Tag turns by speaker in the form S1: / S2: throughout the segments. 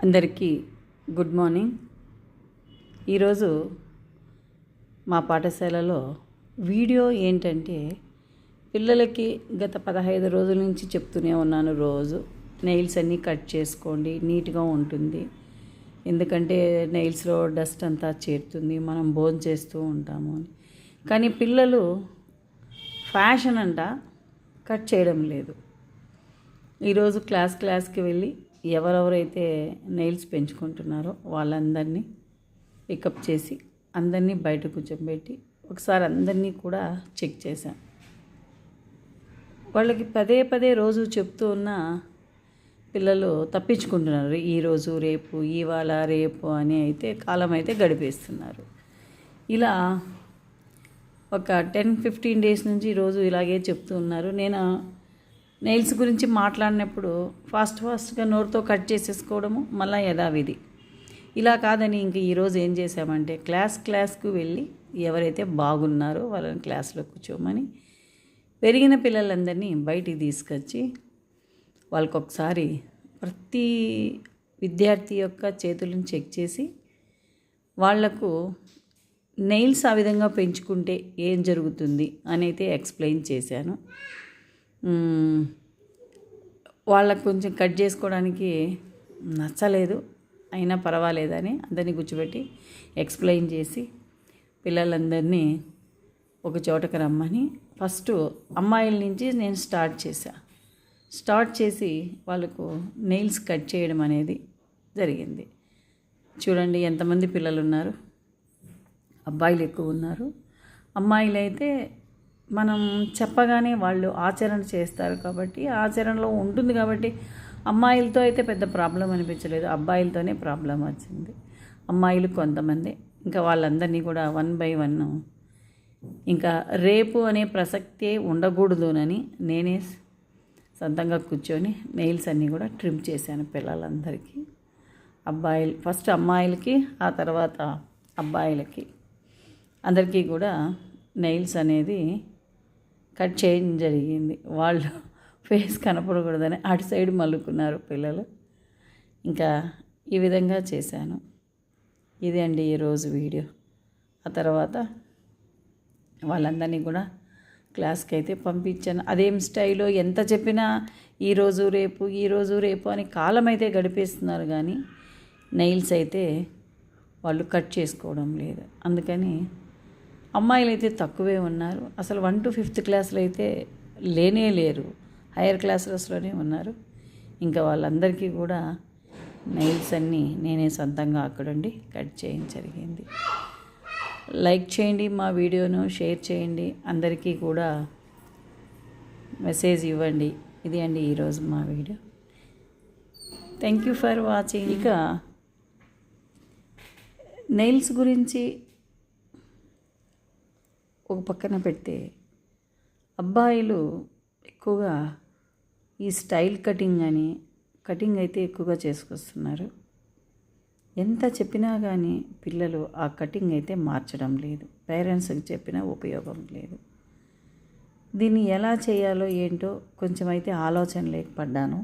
S1: అందరికీ good morning. ఈరోజు మా పాఠశాలలో వీడియో ఏంటంటే, పిల్లలకి గత 15 రోజుల నుంచి చెప్తూనే ఉన్నాను. రోజు నెయిల్స్ అన్నీ కట్ చేసుకోండి, నీట్గా ఉంటుంది. ఎందుకంటే నెయిల్స్లో డస్ట్ అంతా చేరుతుంది, మనం భోంచేస్తూ ఉంటాము అని. కానీ పిల్లలు ఫ్యాషన్ అంట కట్ చేయడం లేదు. ఈరోజు క్లాస్కి వెళ్ళి ఎవరెవరైతే నెయిల్స్ పెంచుకుంటున్నారో వాళ్ళందరినీ పికప్ చేసి అందరినీ బయట కూర్చోబెట్టి ఒకసారి అందరినీ కూడా చెక్ చేశాం. వాళ్ళకి పదే పదే రోజు చెప్తూ ఉన్న పిల్లలు తప్పించుకుంటున్నారు. ఈరోజు రేపు, ఇవాళ రేపు అని అయితే కాలం అయితే గడిపేస్తున్నారు. ఇలా ఒక 10-15 డేస్ నుంచి ఈరోజు ఇలాగే చెప్తూ ఉన్నారు. నేను నెయిల్స్ గురించి మాట్లాడినప్పుడు ఫాస్ట్గా నోరుతో కట్ చేసేసుకోవడము, మళ్ళీ యథావిధి. ఇలా కాదని ఇంక ఈరోజు ఏం చేశామంటే క్లాస్కు వెళ్ళి ఎవరైతే బాగున్నారో వాళ్ళని క్లాస్లో కూర్చోమని పెరిగిన పిల్లలందరినీ బయటికి తీసుకొచ్చి వాళ్ళకు ఒకసారి ప్రతి విద్యార్థి యొక్క చేతులను చెక్ చేసి వాళ్లకు నెయిల్స్ ఆ విధంగా పెంచుకుంటే ఏం జరుగుతుంది అని అయితే ఎక్స్ప్లెయిన్ చేశాను. వాళ్ళకు కొంచెం కట్ చేసుకోవడానికి నచ్చలేదు, అయినా పర్వాలేదని అందరినీ కూర్చోబెట్టి ఎక్స్ప్లెయిన్ చేసి పిల్లలందరినీ ఒక చోటకు రమ్మని ఫస్ట్ అమ్మాయిల నుంచి నేను స్టార్ట్ చేసి వాళ్ళకు నెయిల్స్ కట్ చేయడం అనేది జరిగింది. చూడండి ఎంతమంది పిల్లలు ఉన్నారు. అబ్బాయిలు ఎక్కువ ఉన్నారు. అమ్మాయిలు అయితే మనం చెప్పగానే వాళ్ళు ఆచరణ చేస్తారు కాబట్టి ఆచరణలో ఉంటుంది కాబట్టి అమ్మాయిలతో అయితే పెద్ద ప్రాబ్లం అనిపించలేదు, అబ్బాయిలతోనే ప్రాబ్లం వచ్చింది. అమ్మాయిలు కొంతమంది, ఇంకా వాళ్ళందరినీ కూడా 1 by 1 ఇంకా రేపు అనే ప్రసక్తే ఉండకూడదునని నేనే సొంతంగా కూర్చొని నెయిల్స్ అన్నీ కూడా ట్రిమ్ చేశాను పిల్లలందరికీ. ఫస్ట్ అమ్మాయిలకి, ఆ తర్వాత అబ్బాయిలకి అందరికీ కూడా నెయిల్స్ అనేది కట్ చేయడం జరిగింది. వాళ్ళు ఫేస్ కనపడకూడదని అటు సైడ్ మల్లుకున్నారు పిల్లలు. ఇంకా ఈ విధంగా చేశాను. ఇదే అండి ఈరోజు వీడియో. ఆ తర్వాత వాళ్ళందరినీ కూడా క్లాస్కి అయితే పంపించాను. అదేం స్టైలో ఎంత చెప్పినా ఈరోజు రేపు అని కాలం అయితే గడిపేస్తున్నారు, కానీ నెయిల్స్ అయితే వాళ్ళు కట్ చేసుకోవడం లేదు. అందుకని అమ్మాయిలు అయితే తక్కువే ఉన్నారు. అసలు 1 to 5th క్లాసులు అయితే లేరు, హైయర్ క్లాసెస్లోనే ఉన్నారు. ఇంకా వాళ్ళందరికీ కూడా నెయిల్స్ అన్నీ నేనే సొంతంగా అక్కడుండి కట్ చేయడం జరిగింది. లైక్ చేయండి, మా వీడియోను షేర్ చేయండి, అందరికీ కూడా మెసేజ్ ఇవ్వండి. ఇది అండి ఈరోజు మా video. Thank you for watching. ఇక నెయిల్స్ గురించి ఒక పక్కన పెడితే అబ్బాయిలు ఎక్కువగా ఈ స్టైల్ కటింగ్ అయితే ఎక్కువగా చేసుకొస్తున్నారు. ఎంత చెప్పినా కానీ పిల్లలు ఆ కటింగ్ అయితే మార్చడం లేదు. పేరెంట్స్కి చెప్పినా ఉపయోగం లేదు. దీన్ని ఎలా చేయాలో ఏంటో కొంచెం అయితే ఆలోచన లేకపోయాను.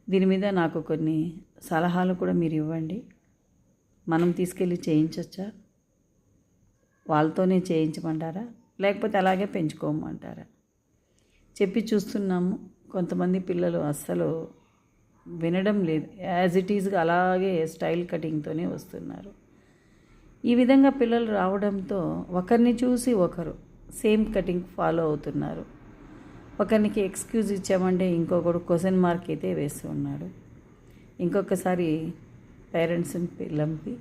S1: దీని మీద నాకు కొన్ని సలహాలు కూడా మీరు ఇవ్వండి. మనం తీసుకెళ్ళి చేయించవచ్చా, వాళ్ళతోనే చేయించమంటారా, లేకపోతే అలాగే పెంచుకోమంటారా? చెప్పి చూస్తున్నాము. కొంతమంది పిల్లలు అస్సలు వినడం లేదు, యాజ్ ఇట్ ఈజ్గా అలాగే స్టైల్ కటింగ్తోనే వస్తున్నారు. ఈ విధంగా పిల్లలు రావడంతో ఒకరిని చూసి ఒకరు సేమ్ కటింగ్ ఫాలో అవుతున్నారు. ఒకరికి ఎక్స్క్యూజ్ ఇచ్చామంటే ఇంకొకడు క్వశ్చన్ మార్క్ అయితే వేస్తూ ఉన్నాడు. ఇంకొకసారి పేరెంట్స్ని పిల్లంపి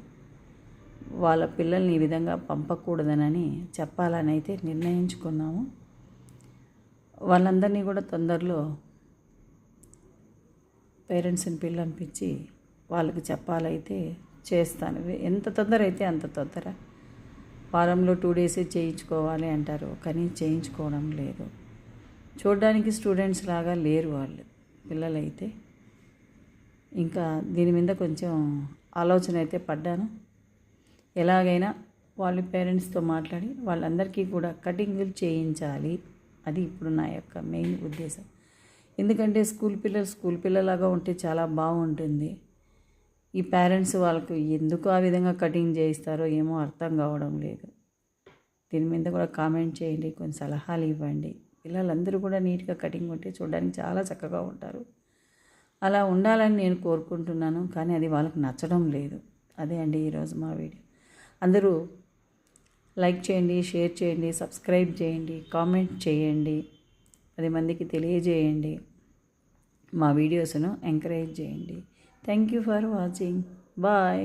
S1: వాళ్ళ పిల్లల్ని ఈ విధంగా పంపకూడదనని చెప్పాలని అయితే నిర్ణయించుకున్నాము. వాళ్ళందరినీ కూడా తొందరలో పేరెంట్స్ని పిల్లంపించి వాళ్ళకి చెప్పాలైతే చేస్తాను. ఎంత తొందర అయితే అంత తొందర. వారంలో 2 days చేయించుకోవాలి అంటారు, కానీ చేయించుకోవడం లేదు. చూడడానికి స్టూడెంట్స్ లాగా లేరు వాళ్ళు పిల్లలైతే. ఇంకా దీని మీద కొంచెం ఆలోచన అయితే పడ్డాను. ఎలాగైనా వాళ్ళ పేరెంట్స్తో మాట్లాడి వాళ్ళందరికీ కూడా కటింగులు చేయించాలి. అది ఇప్పుడు నా యొక్క మెయిన్ ఉద్దేశం. ఎందుకంటే స్కూల్ పిల్లలాగా ఉంటే చాలా బాగుంటుంది. ఈ పేరెంట్స్ వాళ్ళకు ఎందుకు ఆ విధంగా కటింగ్ చేయిస్తారో ఏమో అర్థం కావడం లేదు. దీని మీద కూడా కామెంట్ చేయండి, కొన్ని సలహాలు ఇవ్వండి. పిల్లలందరూ కూడా నీట్గా కటింగ్ ఉంటే చూడడానికి చాలా చక్కగా ఉంటారు. అలా ఉండాలని నేను కోరుకుంటున్నాను, కానీ అది వాళ్ళకి నచ్చడం లేదు. అదే అండి ఈరోజు మా వీడియో. అందరూ లైక్ చేయండి, షేర్ చేయండి, సబ్స్క్రైబ్ చేయండి, కామెంట్ చేయండి, 10 మందికి తెలియజేయండి. మా వీడియోస్ను ఎంకరేజ్ చేయండి. Thank you for watching. Bye.